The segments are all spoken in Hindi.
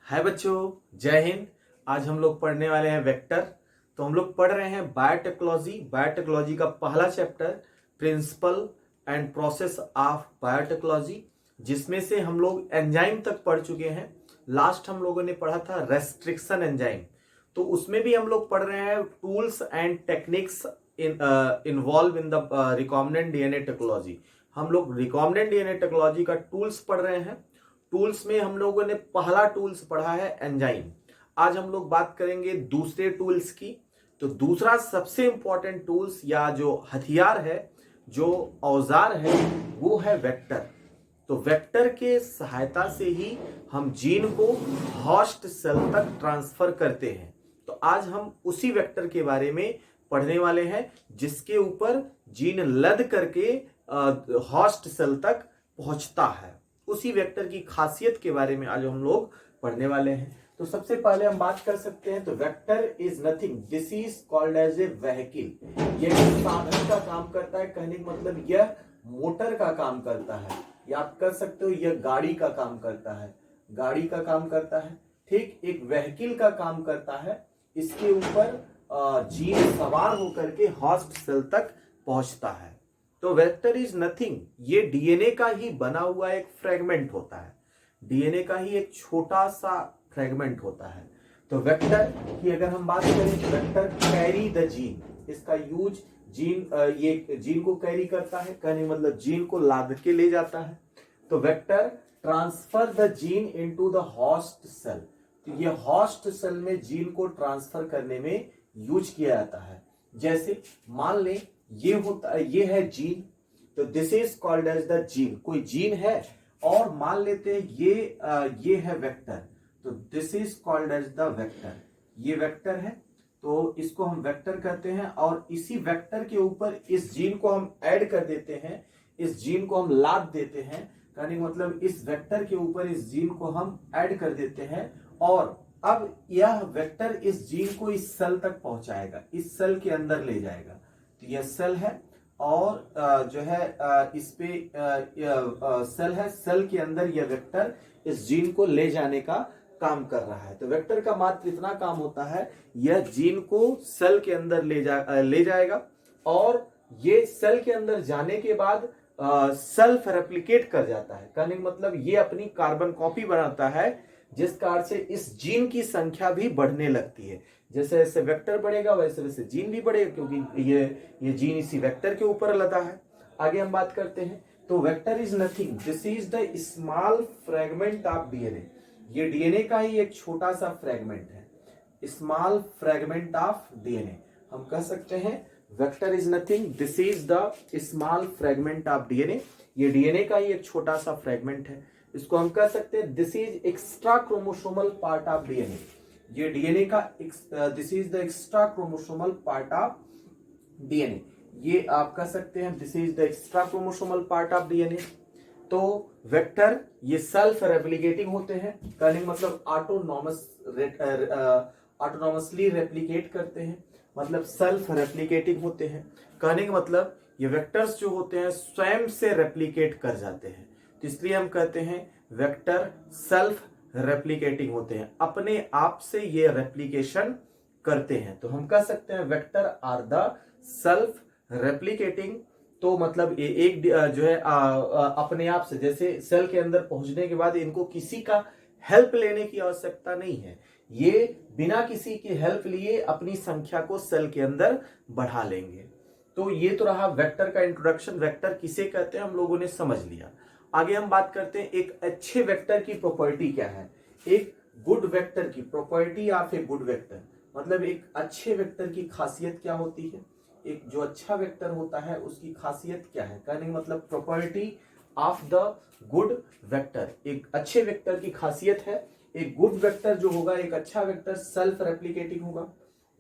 हाय बच्चों, जय हिंद। आज हम लोग पढ़ने वाले हैं वेक्टर। तो हम लोग पढ़ रहे हैं बायोटेक्नोलॉजी। बायोटेक्नोलॉजी का पहला chapter principle and process of biotechnology, जिसमें से हम लोग एंजाइम तक पढ़ चुके हैं। लास्ट हम लोगों ने पढ़ा था रेस्ट्रिक्शन एंजाइम। तो उसमें भी हम लोग पढ़ रहे हैं tools and techniques involve in the recombinant DNA technology. हम लोग रिकॉम्बिनेंट डीएनए टेक्नोलॉजी का टूल्स पढ़ रहे हैं। टूल्स में हम लोगों ने पहला टूल्स पढ़ा है एंजाइम। आज हम लोग बात करेंगे दूसरे टूल्स की। तो दूसरा सबसे इंपॉर्टेंट टूल्स या जो हथियार है, जो औजार है, वो है वेक्टर। तो वेक्टर के सहायता से ही हम जीन को होस्ट सेल तक ट्रांसफर करते हैं। तो आज हम उसी वेक्टर के बारे में पढ़ने वाले हैं, जिसके ऊपर जीन लद करके होस्ट सेल तक पहुंचता है। उसी वेक्टर की खासियत के बारे में आज हम लोग पढ़ने वाले हैं। तो सबसे पहले हम बात कर सकते हैं। तो vector is nothing, this is called as a vehicle. यह साधन का काम करता है, कहने का मतलब यह मोटर का काम करता है, या आप कर सकते हो यह गाड़ी का काम करता है, गाड़ी का काम करता है। ठीक, एक व्हीकल का काम करता है। इसके ऊपर जीन सवार होकर के होस्ट सेल तक पहुंचता है। तो वेक्टर इज नथिंग, ये डीएनए का ही बना हुआ एक फ्रेगमेंट होता है। डीएनए का ही एक छोटा सा फ्रेगमेंट होता है। तो वेक्टर की अगर हम बात करें तो वेक्टर कैरी द जीन, इसका यूज जीन ये जीन को कैरी करता है, कहने मतलब जीन को लाद के ले जाता है। तो vector transfer the gene into the host cell. तो ये होस्ट सेल में जीन को ट्रांसफर करने में यूज किया जाता है। जैसे मान लें ये है जीन, तो this is called as the gene. कोई जीन है और मान लेते हैं ये है वेक्टर, तो this is called as the vector. ये वेक्टर है, तो इसको हम वेक्टर कहते हैं। और इसी वेक्टर के ऊपर इस जीन को हम ऐड कर देते हैं, इस जीन को हम लाद देते हैं, कहने मतलब इस वेक्टर के ऊपर इस जीन को हम ऐड कर देते हैं। और अब यह वेक्टर इस जीन को इस सेल तक पहुंचाएगा, इस सेल के अंदर ले जाएगा। तो यह सेल है और जो है इस पे सेल है, सेल के अंदर यह वेक्टर इस जीन को ले जाने का काम कर रहा है। तो वेक्टर का मात्र इतना काम होता है, यह जीन को सेल के अंदर ले जाएगा और ये सेल के अंदर जाने के बाद सेल्फ रेप्लिकेट कर जाता है। कहने का मतलब ये अपनी कार्बन कॉपी बनाता है, जिस कारण से इस जीन की संख्या भी बढ़ने लगती है। जैसे जैसे वेक्टर बढ़ेगा वैसे वैसे जीन भी बढ़ेगा, क्योंकि ये जीन इसी वेक्टर के ऊपर लदा है। आगे हम बात करते हैं। तो vector is nothing, this is the small fragment of DNA. ये डीएनए का ही एक छोटा सा फ्रेगमेंट है, स्मॉल फ्रेगमेंट ऑफ डीएनए। हम कह सकते हैं vector is nothing, this is the small fragment of DNA. ये डीएनए का ही एक छोटा सा फ्रेगमेंट है। इसको हम कह सकते हैं this is extra chromosomal part of DNA. ये डीएनए का this is the extra chromosomal part of DNA. ये आप कह सकते हैं this is the extra chromosomal part of DNA. तो वेक्टर ये सेल्फ रेप्लिकेटिंग होते हैं, कहने का मतलब ऑटोनॉमसली रेप्लिकेट करते हैं, मतलब सेल्फ रेप्लिकेटिंग होते हैं। कहने का मतलब ये वेक्टर्स जो होते हैं स्वयं से रेप्लिकेट कर जाते हैं। तो इसलिए हम कहते हैं वेक्टर सेल्फ रेप्लिकेटिंग होते हैं, अपने आप से ये रेप्लिकेशन करते हैं। तो हम कह सकते हैं vector are the self replicating. तो मतलब ये एक जो है अपने आप से, जैसे सेल के अंदर पहुंचने के बाद इनको किसी का हेल्प लेने की आवश्यकता नहीं है, ये बिना किसी की हेल्प लिए अपनी संख्या को सेल के अंदर बढ़ा लेंगे। तो ये तो रहा वेक्टर का इंट्रोडक्शन। वेक्टर किसे कहते हैं हम लोगों ने समझ लिया। आगे हम बात करते हैं एक अच्छे वेक्टर की प्रॉपर्टी क्या है। एक गुड वेक्टर की property of a good vector, मतलब एक अच्छे वेक्टर की खासियत क्या होती है। एक जो अच्छा वेक्टर होता है उसकी खासियत क्या है, कहने का मतलब property of the good vector. एक अच्छे वेक्टर की खासियत है, एक गुड वेक्टर जो होगा, एक अच्छा वेक्टर सेल्फ रेप्लिकेटिंग होगा,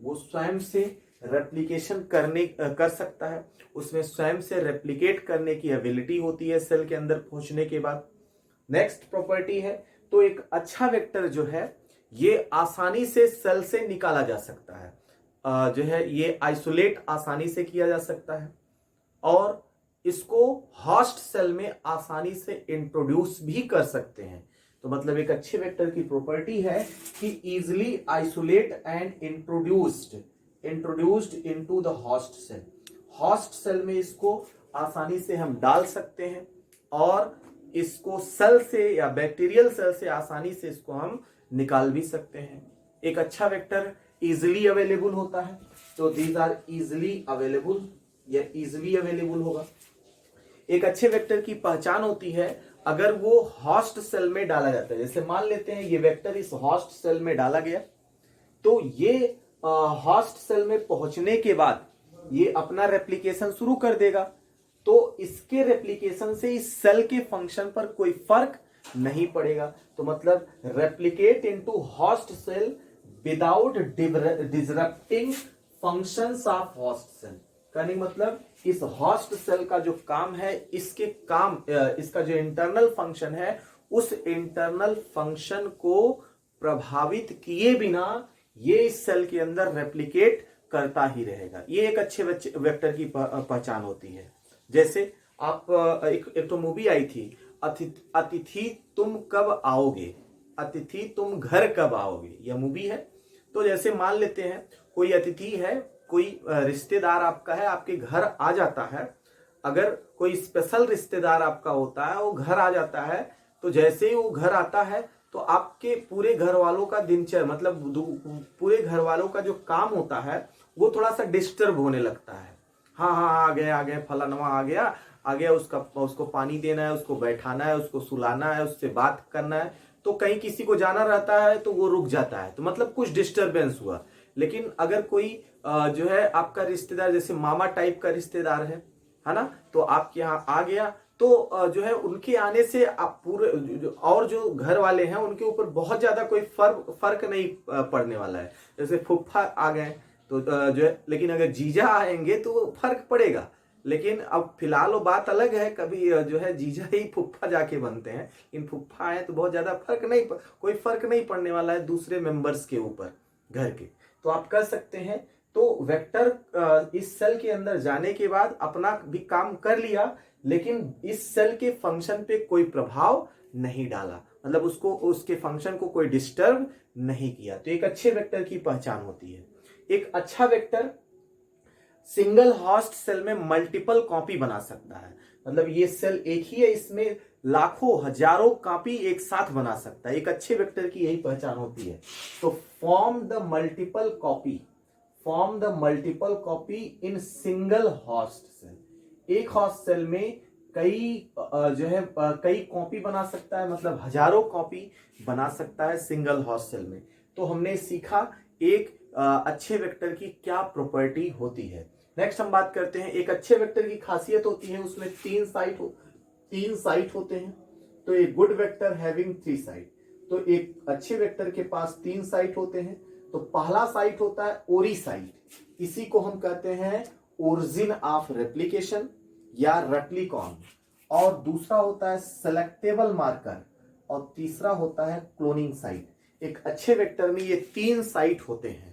वो स्वयं से रेप्लिकेशन कर सकता है, उसमें स्वयं से रेप्लिकेट करने की एबिलिटी होती है सेल के अंदर पहुंचने के बाद। नेक्स्ट प्रॉपर्टी है, तो एक अच्छा वेक्टर जो है ये आसानी से सेल से निकाला जा सकता है, जो है ये आइसोलेट आसानी से किया जा सकता है, और इसको होस्ट सेल में आसानी से इंट्रोड्यूस भी कर सकते हैं। तो मतलब एक अच्छे वेक्टर की प्रॉपर्टी है कि easily isolate and introduced into the host cell. Host cell में इसको आसानी से हम डाल सकते हैं और इसको सेल से या बैक्टीरियल सेल से आसानी से इसको हम निकाल भी सकते हैं। एक अच्छा वेक्टर इजिली अवेलेबल होता है, तो दीज आर इजिली अवेलेबल या इजिली अवेलेबल होगा। एक अच्छे वेक्टर की पहचान होती है अगर वो होस्ट सेल में डाला जाता है। जैसे मान लेते हैं ये वेक्टर इस होस्ट सेल में डाला गया, तो ये होस्ट सेल में पहुंचने के बाद ये अपना रेप्लिकेशन शुरू कर देगा, तो इसके रेप्लिकेशन से इस सेल के फंक्शन पर कोई फर्क नहीं पड़ेगा। तो मतलब replicate into host cell without disrupting functions of host cell. कहने मतलब इस होस्ट सेल का जो काम है, इसका जो इंटरनल फंक्शन है, उस इंटरनल फंक्शन को प्रभावित किए बिना ये इस सेल के अंदर रेप्लिकेट करता ही रहेगा। ये एक अच्छे वेक्टर की पहचान होती है। जैसे आप एक तो मूवी आई थी अतिथि तुम कब आओगे, अतिथि तुम घर कब आओगे, यह मूवी है। तो जैसे मान लेते हैं कोई अतिथि है, कोई रिश्तेदार आपका है, आपके घर आ जाता है। अगर कोई स्पेशल रिश्तेदार आपका होता है, वो घर आ जाता है, तो जैसे ही वो घर आता है तो आपके पूरे घर वालों का दिनचर्या मतलब पूरे घर वालों का जो काम होता है वो थोड़ा सा डिस्टर्ब होने लगता है। हाँ हाँ आ गए फलानवा आ गया उसको पानी देना है, उसको बैठाना है, उसको सुलाना है, उससे बात करना है। तो कहीं किसी को जाना रहता है तो वो रुक जाता है, तो मतलब कुछ डिस्टरबेंस हुआ। लेकिन अगर कोई जो है आपका रिश्तेदार, जैसे मामा टाइप का रिश्तेदार है ना, तो आपके यहाँ आ गया, तो जो है उनके आने से आप पूरे और जो घर वाले हैं उनके ऊपर बहुत ज्यादा कोई फर्क नहीं पड़ने वाला है। जैसे फूफा आ गए तो जो है, लेकिन अगर जीजा आएंगे तो फर्क पड़ेगा। लेकिन अब फिलहाल वो बात अलग है, कभी जो है जीजा ही फुफ्फा जाके बनते हैं, इन फुफ्फा आए तो बहुत ज्यादा कोई फर्क नहीं पड़ने वाला है दूसरे मेंबर्स के ऊपर घर के। तो आप कर सकते हैं। तो वेक्टर इस सेल के अंदर जाने के बाद अपना भी काम कर लिया, लेकिन इस सेल के फंक्शन पे कोई प्रभाव नहीं डाला, मतलब उसके फंक्शन को कोई डिस्टर्ब नहीं किया। तो एक अच्छे वेक्टर की पहचान होती है। एक अच्छा वेक्टर सिंगल होस्ट सेल में मल्टीपल कॉपी बना सकता है। मतलब ये सेल एक ही है, इसमें लाखों हजारों कॉपी एक साथ बना सकता है। एक अच्छे वेक्टर की यही पहचान होती है। तो form the multiple copy in single host cell. एक होस्ट सेल में कई कॉपी बना सकता है, मतलब हजारों कॉपी बना सकता है सिंगल होस्ट सेल में। तो हमने सीखा एक अच्छे वेक्टर की क्या प्रॉपर्टी होती है। नेक्स्ट हम बात करते हैं एक अच्छे वेक्टर की खासियत होती है, उसमें तीन साइट होते हैं। तो एक गुड वेक्टर हैविंग 3 साइट। तो एक अच्छे वेक्टर के पास 3 साइट होते हैं। तो पहला साइट होता है ओरी साइट, इसी को हम कहते हैं ओरिजिन ऑफ रेप्लिकेशन या रेप्लिकॉन। और दूसरा होता है सेलेक्टेबल मार्कर, और तीसरा होता है क्लोनिंग साइट। एक अच्छे वेक्टर में ये 3 साइट होते हैं।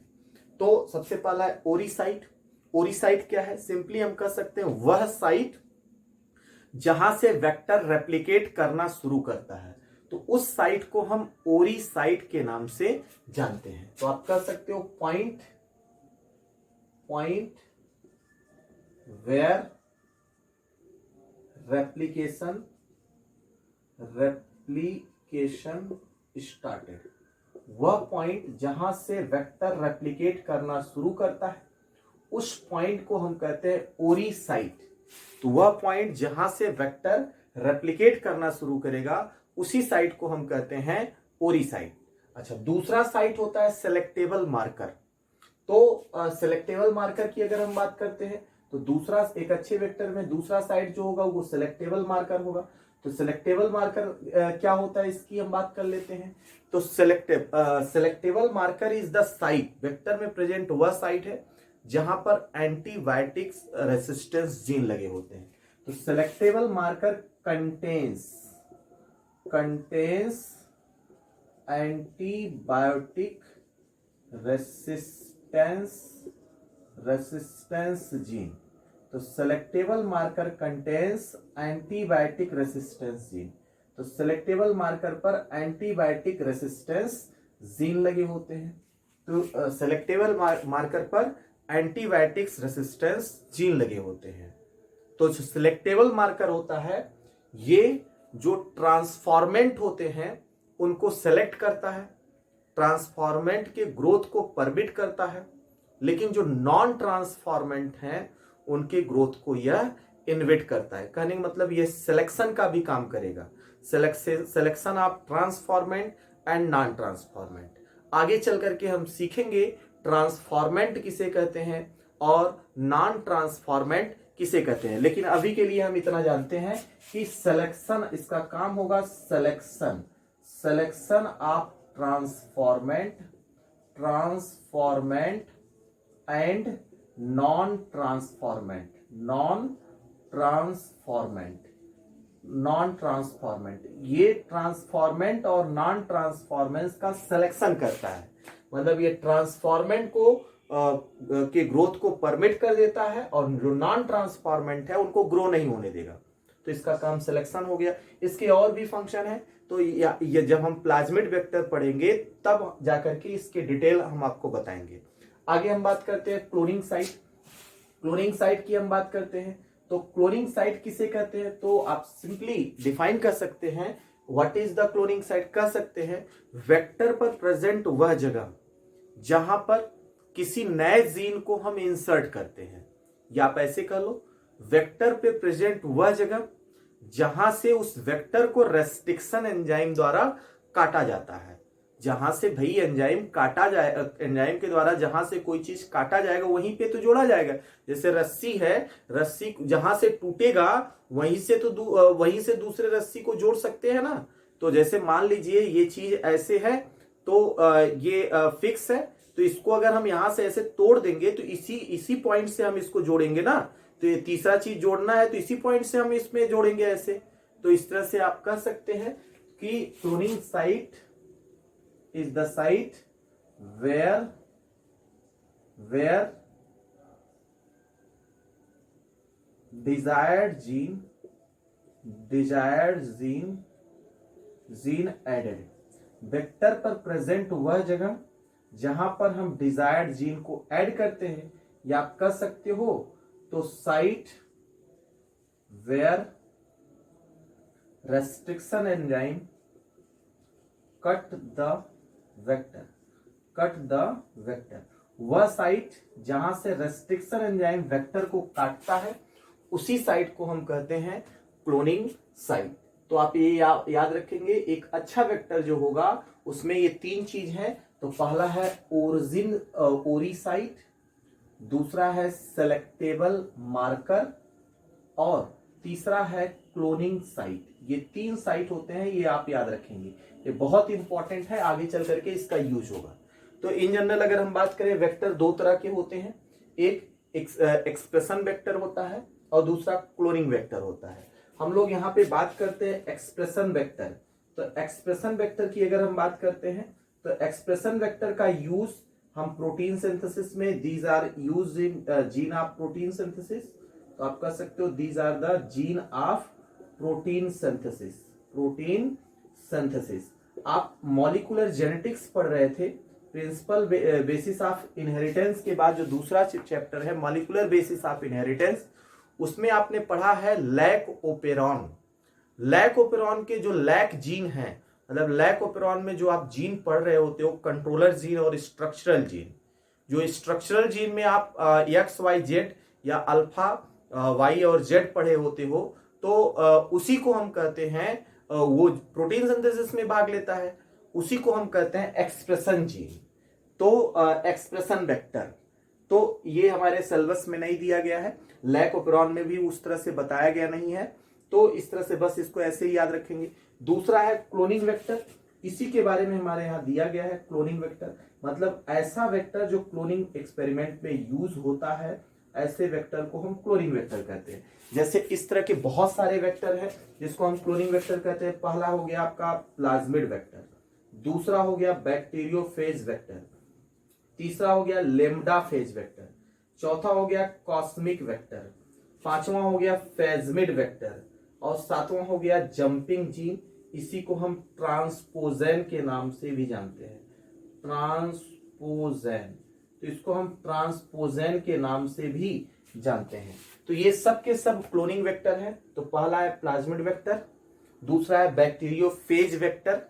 तो सबसे पहला है ओरी साइट। ओरी साइट क्या है? सिंपली हम कह सकते हैं वह साइट जहां से वेक्टर रेप्लिकेट करना शुरू करता है, तो उस साइट को हम ओरी साइट के नाम से जानते हैं। तो आप कह सकते हो पॉइंट वेयर रेप्लिकेशन स्टार्टेड। वह पॉइंट जहां से वेक्टर रेप्लिकेट करना शुरू करता है, उस पॉइंट को हम कहते हैं ओरी साइट। तो वह पॉइंट जहां से वेक्टर रेप्लिकेट करना शुरू करेगा, उसी साइट को हम कहते हैं ओरी साइट। अच्छा, दूसरा साइट होता है सेलेक्टेबल मार्कर। तो सेलेक्टेबल मार्कर की अगर हम बात करते हैं, तो दूसरा एक अच्छे वेक्टर में दूसरा साइट जो होगा वो सेलेक्टेबल मार्कर होगा। तो सेलेक्टेबल मार्कर क्या होता है, इसकी हम बात कर लेते हैं। तो selectable marker is the site, vector में प्रेजेंट वह साइट है जहां पर एंटीबायोटिक्स रेसिस्टेंस जीन लगे होते हैं। तो selectable marker contains antibiotic resistance gene. तो selectable marker contains antibiotic resistance gene. तो सेलेक्टेबल मार्कर पर एंटीबायोटिक रेसिस्टेंस जीन लगे होते हैं। तो सेलेक्टेबल मार्कर पर एंटीबायोटिक्स रेसिस्टेंस जीन लगे होते हैं। तो जो सिलेक्टेबल मार्कर होता है ये जो ट्रांसफॉर्मेंट होते हैं उनको सेलेक्ट करता है, ट्रांसफॉर्मेंट के ग्रोथ को परमिट करता है, लेकिन जो नॉन ट्रांसफॉर्मेंट हैं उनके ग्रोथ को यह इनहिबिट करता है। कहने का मतलब ये सिलेक्शन का भी काम करेगा, selection of transformant and non transformant. आगे चल करके हम सीखेंगे ट्रांसफॉर्मेंट किसे कहते हैं और नॉन ट्रांसफॉर्मेंट किसे कहते हैं, लेकिन अभी के लिए हम इतना जानते हैं कि सिलेक्शन, इसका काम होगा selection, selection of transformant and non transformant, non transformant ये ट्रांसफॉर्मेंट और नॉन ट्रांसफॉर्मेंस का सिलेक्शन करता है। मतलब ये ट्रांसफॉर्मेंट को के ग्रोथ को परमिट कर देता है और जो नॉन ट्रांसफॉर्मेंट है उनको ग्रो नहीं होने देगा। तो इसका काम सिलेक्शन हो गया। इसके और भी फंक्शन है, तो ये जब हम प्लाज्मिड वेक्टर पढ़ेंगे तब जाकर के इसके डिटेल हम आपको बताएंगे। आगे हम बात करते हैं क्लोनिंग साइट। क्लोनिंग साइट की हम बात करते हैं तो क्लोनिंग साइट किसे कहते हैं, तो आप सिंपली डिफाइन कर सकते हैं what is the cloning site. कह सकते हैं वेक्टर पर प्रेजेंट वह जगह जहां पर किसी नए जीन को हम इंसर्ट करते हैं, या आप ऐसे कह लो वेक्टर पे प्रेजेंट वह जगह जहां से उस वेक्टर को रेस्ट्रिक्शन एंजाइम द्वारा काटा जाता है। जहां से भाई एंजाइम काटा जाए, एंजाइम के द्वारा जहां से कोई चीज काटा जाएगा वहीं पे तो जोड़ा जाएगा। जैसे रस्सी है, रस्सी जहां से टूटेगा वहीं से दूसरे रस्सी को जोड़ सकते हैं ना। तो जैसे मान लीजिए ये चीज ऐसे है तो ये फिक्स है, तो इसको अगर हम यहां से ऐसे तोड़ देंगे तो इसी पॉइंट से हम इसको जोड़ेंगे ना। तो ये तीसरा चीज जोड़ना है तो इसी पॉइंट से हम इसमें जोड़ेंगे ऐसे। तो इस तरह से आप कह सकते हैं कि cloning site is the site where desired gene added. Vector पर प्रेजेंट वह जगह जहां पर हम डिजायर्ड जीन को ऐड करते हैं, या आप कह सकते हो तो site where restriction enzyme cut the vector. वह साइट जहां से रेस्ट्रिक्शन एंजाइम वेक्टर को काटता है उसी साइट को हम कहते हैं क्लोनिंग साइट। तो आप ये याद रखेंगे, एक अच्छा वेक्टर जो होगा उसमें ये तीन चीज है। तो पहला है ओरी साइट, दूसरा है सेलेक्टेबल मार्कर और तीसरा है क्लोनिंग साइट। ये तीन साइट होते हैं, ये आप याद रखेंगे, ये बहुत इंपॉर्टेंट है, आगे चल करके इसका यूज होगा। तो इन जनरल अगर हम बात करें वेक्टर दो तरह के होते हैं, एक एक्सप्रेशन वेक्टर होता है और दूसरा क्लोनिंग वेक्टर होता है। हम लोग यहाँ पे बात करते हैं एक्सप्रेशन वेक्टर। तो एक्सप्रेशन वेक्टर की अगर हम बात करते हैं तो एक्सप्रेशन वेक्टर का यूज हम प्रोटीन सिंथेसिस में, these are used in gene of protein synthesis. तो आप कह सकते हो these are the gene of protein synthesis. आप मॉलिक्यूलर जेनेटिक्स पढ़ रहे थे, प्रिंसिपल बेसिस ऑफ इनहेरिटेंस के बाद जो दूसरा चैप्टर है मॉलिक्यूलर बेसिस ऑफ इनहेरिटेंस, उसमें आपने पढ़ा है लैक ओपेरॉन के जो लैक जीन है, मतलब लैक ओपेरॉन में जो आप जीन पढ़ रहे होते हो कंट्रोलर जीन और स्ट्रक्चरल जीन। जो स्ट्रक्चरल जीन में आप एक्स वाई जेड या अल्फा वाई और जेड पढ़े होते हो, तो उसी को हम कहते हैं, वो प्रोटीन सिंथेसिस में भाग लेता है, उसी को हम कहते हैं एक्सप्रेशन जीन। तो एक्सप्रेशन वेक्टर, तो ये हमारे सिलेबस में नहीं दिया गया है, लैक ओपेरॉन में भी उस तरह से बताया गया नहीं है। तो इस तरह से बस इसको ऐसे ही याद रखेंगे। दूसरा है क्लोनिंग वेक्टर, इसी के बारे में हमारे यहाँ दिया गया है। क्लोनिंग वेक्टर मतलब ऐसा वेक्टर जो क्लोनिंग एक्सपेरिमेंट में यूज होता है, ऐसे वेक्टर को हम क्लोनिंग वेक्टर कहते हैं। जैसे इस तरह के बहुत सारे वेक्टर हैं जिसको हम क्लोनिंग वेक्टर कहते हैं। पहला हो गया आपका प्लाज्मिड वेक्टर, दूसरा हो गया बैक्टीरियोफेज वेक्टर, तीसरा हो गया लेम्डा फेज वेक्टर, चौथा हो गया कॉस्मिक वेक्टर, पांचवा हो गया फेजमिड वेक्टर और सातवां हो गया जंपिंग जीन। इसी को हम ट्रांसपोजन के नाम से भी जानते हैं, ट्रांसपोजन। तो इसको हम ट्रांसपोजन के नाम से भी जानते हैं। तो ये सब के सब क्लोनिंग वेक्टर है। तो पहला है प्लाज्मिड वेक्टर, दूसरा है बैक्टीरियोफेज वेक्टर।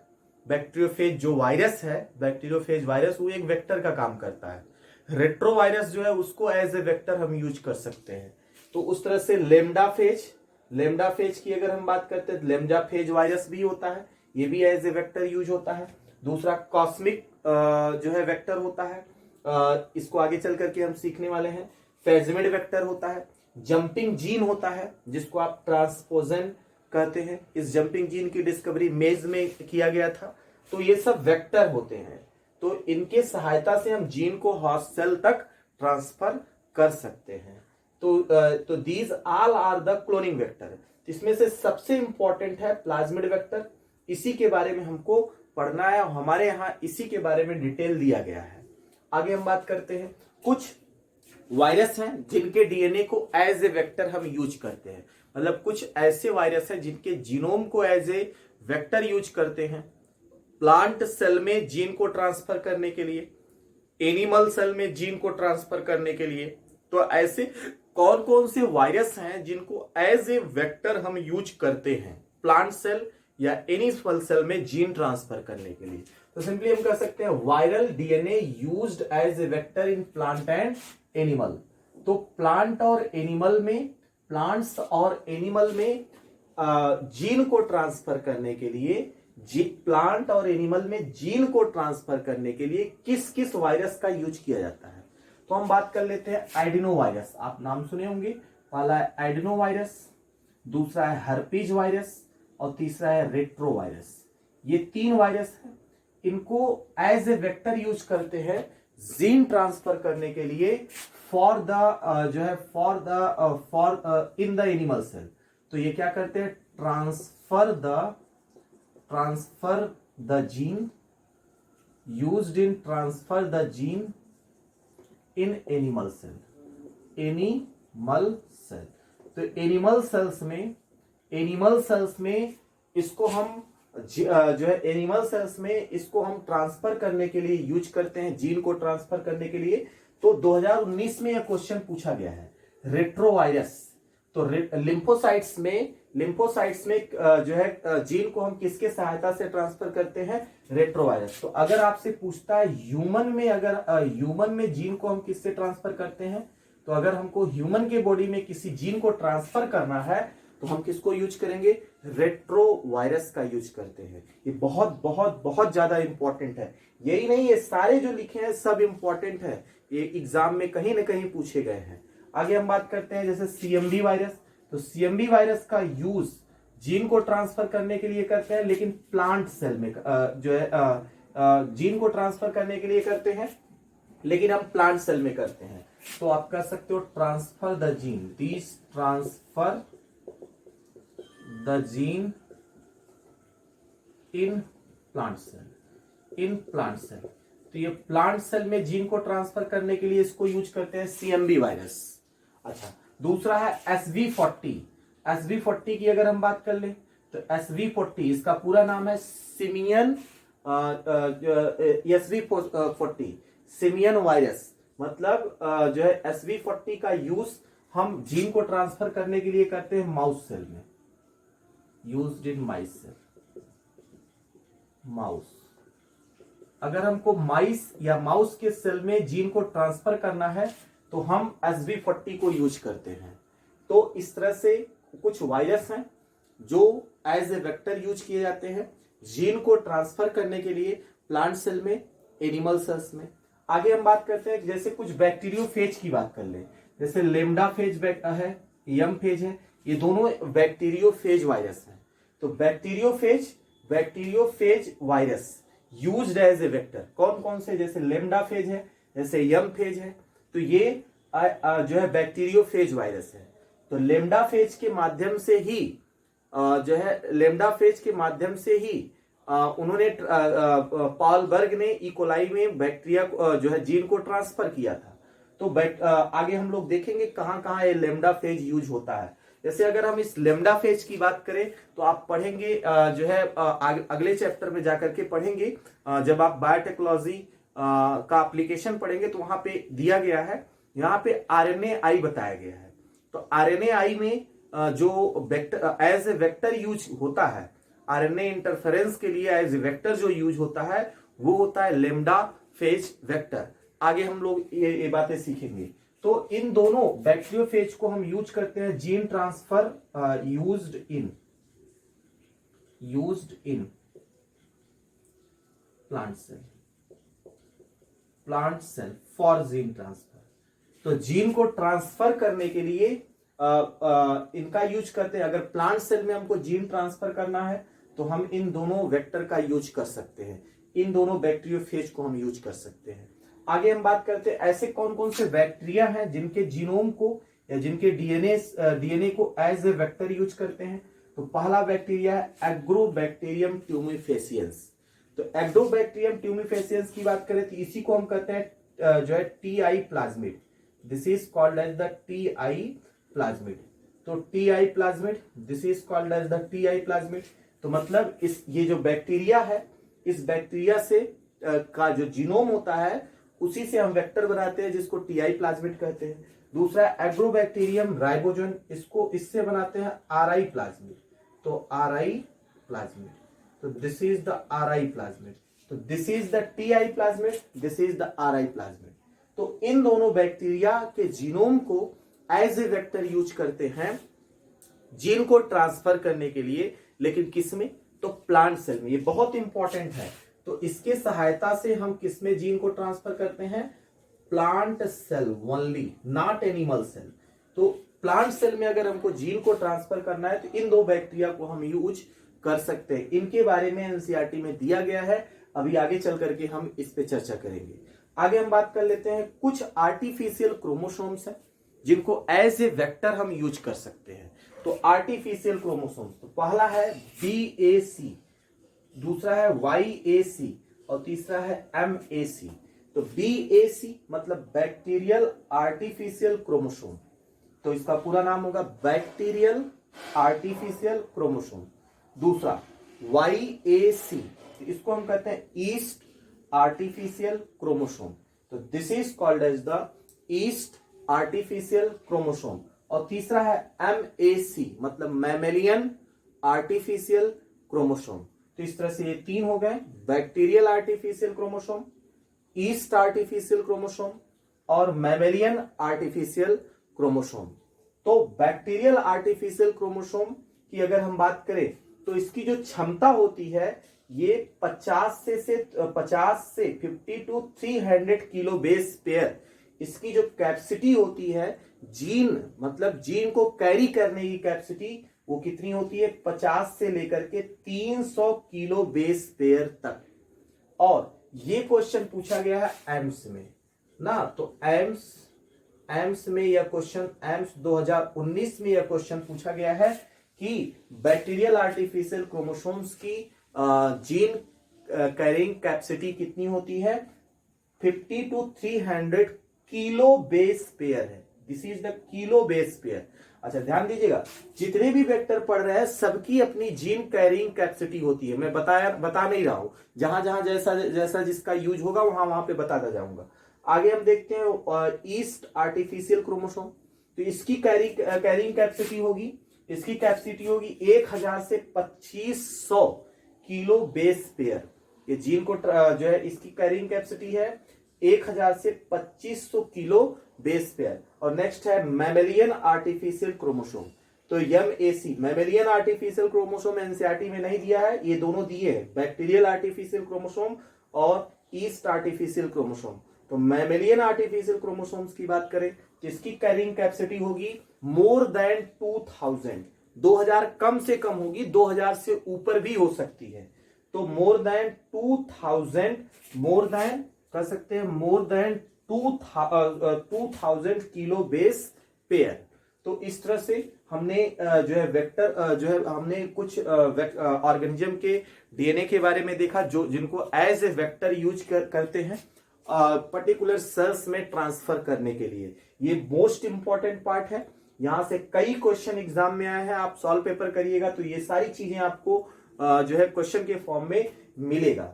बैक्टीरियोफेज जो वायरस है, बैक्टीरियोफेज वायरस, वो एक वेक्टर का काम करता है। रेट्रोवायरस जो है उसको एज ए वेक्टर हम यूज कर सकते हैं। तो उस तरह से लेम्डाफेज, लेम्डाफेज की अगर हम बात करते हैं तो लेम्डाफेज वायरस भी होता है, ये भी एज ए वेक्टर यूज होता है। दूसरा कॉस्मिक जो है वेक्टर होता है, इसको आगे चल करके हम सीखने वाले हैं। फेजमिड वेक्टर होता है। जंपिंग जीन होता है जिसको आप ट्रांसपोजन कहते हैं। इस जंपिंग जीन की डिस्कवरी मेज में किया गया था। तो ये सब वेक्टर होते हैं। तो इनके सहायता से हम जीन को होस्ट सेल तक ट्रांसफर कर सकते हैं। तो these all are the cloning vector. इसमें से सबसे इंपॉर्टेंट है प्लाज्मिड वेक्टर। इसी के बारे में हमको पढ़ना है और हमारे यहाँ इसी के बारे में डिटेल दिया गया है। आगे हम बात करते हैं, कुछ वायरस हैं जिनके डीएनए को एज ए वेक्टर हम यूज करते हैं। मतलब कुछ ऐसे वायरस हैं जिनके जीनोम को एज ए वेक्टर यूज करते हैं। प्लांट सेल में जीन को ट्रांसफर करने के लिए, एनिमल सेल में जीन को ट्रांसफर करने के लिए। तो ऐसे कौन कौन से वायरस हैं जिनको एज ए वेक्टर हम यूज करते हैं प्लांट सेल या एनिमल सेल में जीन ट्रांसफर करने के लिए? तो सिंपली हम कह सकते हैं viral DNA used as a vector in plant and animal. तो प्लांट और एनिमल में, प्लांट्स और एनिमल में जीन को ट्रांसफर करने के लिए, प्लांट और एनिमल में जीन को ट्रांसफर करने के लिए किस किस वायरस का यूज किया जाता है? तो हम बात कर लेते हैं एडिनो वायरस। आप नाम सुने होंगे। पहला है एडिनो वायरस, दूसरा है हर्पीज वायरस और तीसरा है रेट्रो वायरस। ये तीन वायरस हैं। इनको एज ए वेक्टर यूज करते हैं जीन ट्रांसफर करने के लिए फॉर द जो है for in the animal cell. तो ये क्या करते हैं? Transfer the gene, used in transfer the gene in animal cell, animal cell. तो एनिमल सेल्स में इसको हम जो है एनिमल सेल्स में इसको हम ट्रांसफर करने के लिए यूज करते हैं, जीन को ट्रांसफर करने के लिए। तो 2019 में यह क्वेश्चन पूछा गया है, रेट्रोवायरस। तो लिम्फोसाइट्स में जो है जीन को हम किसके सहायता से ट्रांसफर करते हैं? रेट्रोवायरस। तो अगर आपसे पूछता है ह्यूमन में जीन को हम किससे ट्रांसफर करते हैं, तो अगर हमको ह्यूमन के बॉडी में किसी जीन को ट्रांसफर करना है तो हम किसको यूज करेंगे? रेट्रोवायरस का यूज करते हैं। ये बहुत बहुत बहुत ज्यादा इंपॉर्टेंट है। यही नहीं, ये सारे जो लिखे हैं सब इंपॉर्टेंट है, ये एग्जाम में कहीं ना कहीं पूछे गए हैं। आगे हम बात करते हैं जैसे सीएमवी वायरस। तो सीएमवी वायरस का यूज जीन को ट्रांसफर करने के लिए करते हैं, लेकिन प्लांट सेल में जो है जीन को ट्रांसफर करने के लिए करते हैं, लेकिन हम प्लांट सेल में करते हैं। तो आप कह सकते हो transfer the gene, this transfer the gene in plant cell, तो ये प्लांट सेल में जीन को ट्रांसफर करने के लिए इसको यूज करते हैं सीएमवी वायरस। अच्छा, दूसरा है SV40 की अगर हम बात कर ले तो SV40 इसका पूरा नाम है सिमियन SV40 सिमियन वायरस। मतलब जो है SV40 का यूज हम जीन को ट्रांसफर करने के लिए करते हैं माउस सेल में, used in mice cell, mouse. अगर हमको माइस या माउस के सेल में जीन को ट्रांसफर करना है तो हम SV40 को यूज करते हैं। तो इस तरह से कुछ वायरस हैं जो एज ए वेक्टर यूज किए जाते हैं जीन को ट्रांसफर करने के लिए प्लांट सेल में, एनिमल सेल्स में। आगे हम बात करते हैं जैसे कुछ बैक्टीरियोफेज की बात कर ले, जैसे लेम्डाफेज है, यम फेज है, ये दोनों बैक्टीरियोफेज वायरस हैं। तो bacteriophage virus used as a vector कौन कौन से? जैसे लेम्डाफेज है, जैसे यम फेज है। तो ये जो है बैक्टीरियोफेज वायरस है। तो लेम्डाफेज के माध्यम से ही उन्होंने पॉल बर्ग ने इकोलाई में बैक्टीरिया जो है जीन को ट्रांसफर किया था। तो आगे हम लोग देखेंगे कहां कहां ये लेम्डाफेज यूज होता है। जैसे अगर हम इस लेमडा फेज की बात करें तो आप पढ़ेंगे जो है अगले चैप्टर में जाकर के पढ़ेंगे, जब आप बायोटेक्नोलॉजी का एप्लीकेशन पढ़ेंगे तो वहां पे दिया गया है, यहाँ पे आरएनए बताया गया है। तो आरएनए में जो vector as a vector use होता है, आरएनए इंटरफेरेंस के लिए एज ए वेक्टर जो यूज होता है वो होता है लेमडा फेज वेक्टर। आगे हम लोग ये बातें सीखेंगे। तो इन दोनों बैक्टीरियोफेज को हम यूज करते हैं gene transfer used in plant cell for gene transfer. तो जीन को ट्रांसफर करने के लिए इनका यूज करते हैं। अगर प्लांट सेल में हमको जीन ट्रांसफर करना है तो हम इन दोनों वेक्टर का यूज कर सकते हैं, इन दोनों बैक्टीरियोफेज को हम यूज कर सकते हैं। आगे हम बात करते हैं ऐसे कौन कौन से बैक्टीरिया हैं जिनके जीनोम को या जिनके डीएनए को एज ए वेक्टर यूज करते हैं। तो पहला बैक्टीरिया है एग्रोबैक्टीरियम ट्यूमिफेसियंस। तो एग्रोबैक्टीरियम ट्यूमिफेसियंस की बात करें तो इसी को हम कहते हैं जो है Ti plasmid. This is called as the Ti plasmid. तो Ti plasmid, this is called as the Ti plasmid. तो मतलब ये जो बैक्टीरिया है, इस बैक्टीरिया से का जो जीनोम होता है उसी से हम वेक्टर बनाते हैं जिसको टीआई प्लाज्मिड कहते हैं। दूसरा एग्रोबैक्टीरियम राइबोजोन, इससे बनाते हैं आरआई प्लाज्मिड। तो आरआई प्लाज्मिड, तो this is the Ri plasmid. तो this is the Ti plasmid, this is the Ri plasmid. तो इन दोनों बैक्टीरिया के जीनोम को एज ए वेक्टर यूज करते हैं जीन को ट्रांसफर करने के लिए, लेकिन किस में? तो प्लांट सेल में। ये बहुत इंपॉर्टेंट है। तो इसके सहायता से हम किस में जीन को ट्रांसफर करते हैं? Plant cell only, not animal cell. तो प्लांट सेल में अगर हमको जीन को ट्रांसफर करना है तो इन दो बैक्टीरिया को हम यूज कर सकते हैं। इनके बारे में एनसीईआरटी में दिया गया है। अभी आगे चल करके हम इस पे चर्चा करेंगे। आगे हम बात कर लेते हैं कुछ आर्टिफिशियल क्रोमोसोम्स है जिनको एज ए वेक्टर हम यूज कर सकते हैं। तो आर्टिफिशियल क्रोमोसोम्स, तो पहला है BAC, दूसरा है YAC और तीसरा है MAC। तो BAC मतलब बैक्टीरियल आर्टिफिशियल क्रोमोसोम, तो इसका पूरा नाम होगा बैक्टीरियल आर्टिफिशियल क्रोमोसोम। दूसरा YAC, तो इसको हम कहते हैं ईस्ट आर्टिफिशियल क्रोमोसोम। तो this is called as the yeast artificial chromosome. और तीसरा है MAC मतलब मैमेलियन आर्टिफिशियल क्रोमोसोम। तो इस तरह से ये तीन हो गए, bacterial artificial chromosome, east artificial chromosome और मैमेलियन आर्टिफिशियल क्रोमोसोम। तो बैक्टीरियल आर्टिफिशियल क्रोमोसोम की अगर हम बात करें तो इसकी जो क्षमता होती है ये 50 से 50 to 300 किलो बेस पेयर। इसकी जो कैपेसिटी होती है जीन मतलब जीन को कैरी करने की कैपेसिटी वो कितनी होती है? 50 से लेकर के 300 किलो बेस पेयर तक। और ये क्वेश्चन पूछा गया है एम्स में ना, तो एम्स में यह क्वेश्चन, एम्स 2019 में यह क्वेश्चन पूछा गया है कि बैक्टीरियल आर्टिफिशियल क्रोमोसोम्स की जीन कैरिंग कैपेसिटी कितनी होती है? 50 to 300 किलो बेस पेयर है। This is the kilo base pair. अच्छा ध्यान दीजिएगा, जितने भी वेक्टर पढ़ रहे हैं सबकी अपनी जीन कैरिंग कैपेसिटी होती है। मैं बता नहीं रहा हूं, जहां जहां जैसा जिसका यूज होगा वहां पे बताता जाऊंगा। आगे हम देखते हैं ईस्ट आर्टिफिशियल क्रोमोसोम। तो इसकी कैरिंग कैपेसिटी होगी, इसकी कैपेसिटी होगी 1000 से 2500 किलो बेस पेयर। ये जीन को जो है इसकी कैरिंग कैपेसिटी है 1000 से 2500 किलो बेस पेयर। और नेक्स्ट है मैमेलियन आर्टिफिशियल क्रोमोसोम। तो MAC mammalian artificial chromosome NCERT में नहीं दिया है, ये दोनों दिए हैं, बैक्टीरियल आर्टिफिशियल क्रोमोसोम और ईस्ट आर्टिफिशियल क्रोमोसोम। तो मैमेलियन आर्टिफिशियल क्रोमोसोम्स की बात करें तो इसकी कैरिंग कैपेसिटी होगी मोर देन 2000। 2000 कम से कम होगी, 2000 से ऊपर भी हो सकती है। तो मोर देन 2000, मोर देन कर सकते हैं more than 2000 kilo base pair. तो इस तरह से हमने जो है वेक्टर जो है हमने कुछ ऑर्गेनिज्म के डीएनए के बारे में देखा जो जिनको एज ए वेक्टर यूज करते हैं पर्टिकुलर सेल्स में ट्रांसफर करने के लिए। ये मोस्ट इंपॉर्टेंट पार्ट है। यहाँ से कई क्वेश्चन एग्जाम में आए हैं, आप सॉल्व पेपर करिएगा तो ये सारी चीजें आपको जो है क्वेश्चन के फॉर्म में मिलेगा।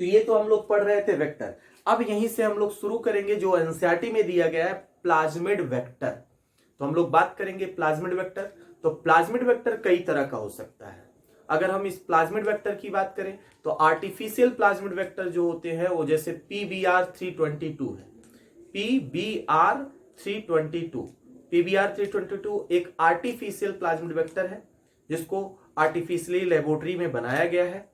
तो ये तो हम लोग पढ़ रहे थे वेक्टर। अब यहीं से हम लोग शुरू करेंगे जो एनसीईआरटी में दिया गया है प्लाज्मिड वेक्टर। तो हम लोग बात करेंगे प्लाज्मिड वेक्टर। तो प्लाज्मिड वेक्टर कई तरह का हो सकता है। अगर हम इस प्लाज्मिड वेक्टर की बात करें तो आर्टिफिशियल प्लाज्मिड वेक्टर जो होते हैं वो जैसे PBr322 है। PBr322 एक आर्टिफिशियल प्लाज्मिड वेक्टर है जिसको आर्टिफिशियली लेबोरेटरी में बनाया गया है।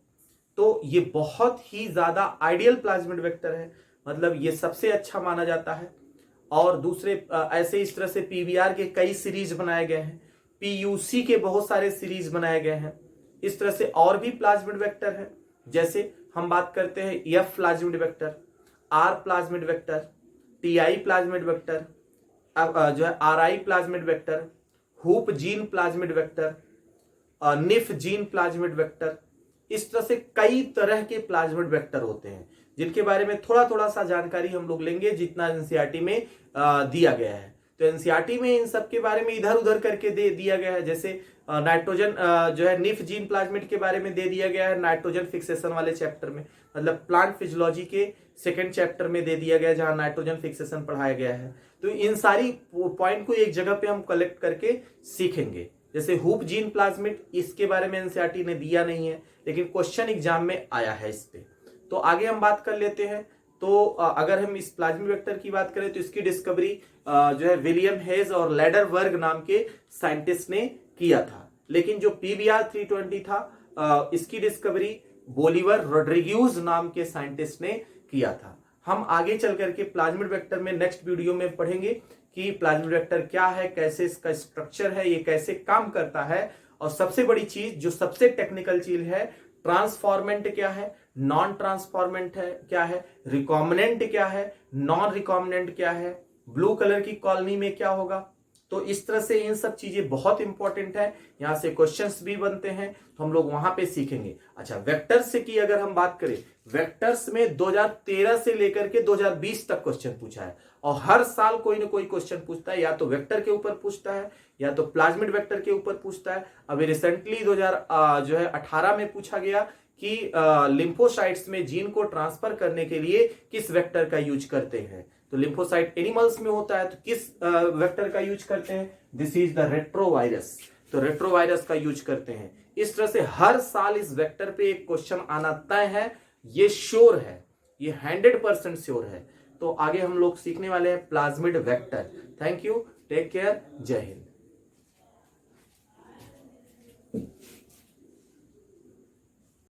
तो ये बहुत ही ज्यादा आइडियल प्लाज्मिड वेक्टर है, मतलब ये सबसे अच्छा माना जाता है। और दूसरे ऐसे इस तरह से PBr के कई सीरीज बनाए गए हैं, PUC के बहुत सारे सीरीज बनाए गए हैं। इस तरह से और भी प्लाज्मिड वेक्टर है, जैसे हम बात करते हैं F plasmid vector, R plasmid vector, TI plasmid vector, जो है RI plasmid vector, hoop gene plasmid vector, nif gene plasmid vector. इस तरह से कई तरह के प्लाज्मिड वेक्टर होते हैं जिनके बारे में थोड़ा थोड़ा सा जानकारी हम लोग लेंगे जितना एनसीईआरटी में दिया गया है। तो एनसीईआरटी में इन सब के बारे में इधर उधर करके दे दिया गया है, जैसे नाइट्रोजन जो है निफ जीन प्लाज्मिड के बारे में दे दिया गया है नाइट्रोजन फिक्सेशन वाले चैप्टर में, मतलब प्लांट फिजियोलॉजी के सेकेंड चैप्टर में दे दिया गया है जहां नाइट्रोजन फिक्सेशन पढ़ाया गया है। तो इन सारी पॉइंट को एक जगह पे हम कलेक्ट करके सीखेंगे। जैसे हुप जीन प्लाज्मिड, इसके बारे में एनसीईआरटी ने दिया नहीं है लेकिन क्वेश्चन एग्जाम में आया है इस पे। तो आगे हम बात कर लेते हैं। तो अगर हम इस प्लाज्मिड वेक्टर की बात करें तो इसकी डिस्कवरी जो है विलियम हेज और लैडरवर्ग नाम के साइंटिस्ट ने किया था, लेकिन जो PBr320 था इसकी डिस्कवरी बोलिवर रोड्रिग्यूज नाम के साइंटिस्ट ने किया था। हम आगे चल करके प्लाज्मिड वेक्टर में नेक्स्ट वीडियो में पढ़ेंगे कि प्लाज्मिड वेक्टर क्या है, कैसे इसका स्ट्रक्चर है, ये कैसे काम करता है, और सबसे बड़ी चीज जो सबसे टेक्निकल चीज है ट्रांसफॉर्मेंट क्या है, नॉन ट्रांसफॉर्मेंट है क्या है, रिकॉम्बिनेंट क्या है, नॉन रिकॉम्बिनेंट क्या है, ब्लू कलर की कॉलोनी में क्या होगा। तो इस तरह से इन सब चीजें बहुत इंपॉर्टेंट है, यहां से क्वेश्चंस भी बनते हैं तो हम लोग वहां पे सीखेंगे। अच्छा, वेक्टर्स से की अगर हम बात करें, वेक्टर्स में 2013 से लेकर के 2020 तक क्वेश्चन पूछा है और हर साल कोई ना कोई क्वेश्चन पूछता है, या तो वेक्टर के ऊपर पूछता है या तो प्लाज्मिड वेक्टर के ऊपर पूछता है। अभी रिसेंटली 2018 में पूछा गया कि लिम्फोसाइट्स में जीन को ट्रांसफर करने के लिए किस वेक्टर का यूज करते हैं। तो लिम्फोसाइट एनिमल्स में होता है तो किस वेक्टर का यूज करते हैं, दिस इज द रेट्रोवायरस, तो रेट्रोवायरस का यूज करते हैं। इस तरह से हर साल इस वेक्टर पे एक क्वेश्चन आना तय है, ये श्योर है, ये 100% श्योर है। तो आगे हम लोग सीखने वाले हैं plasmid vector. Thank you, take care, जय हिंद।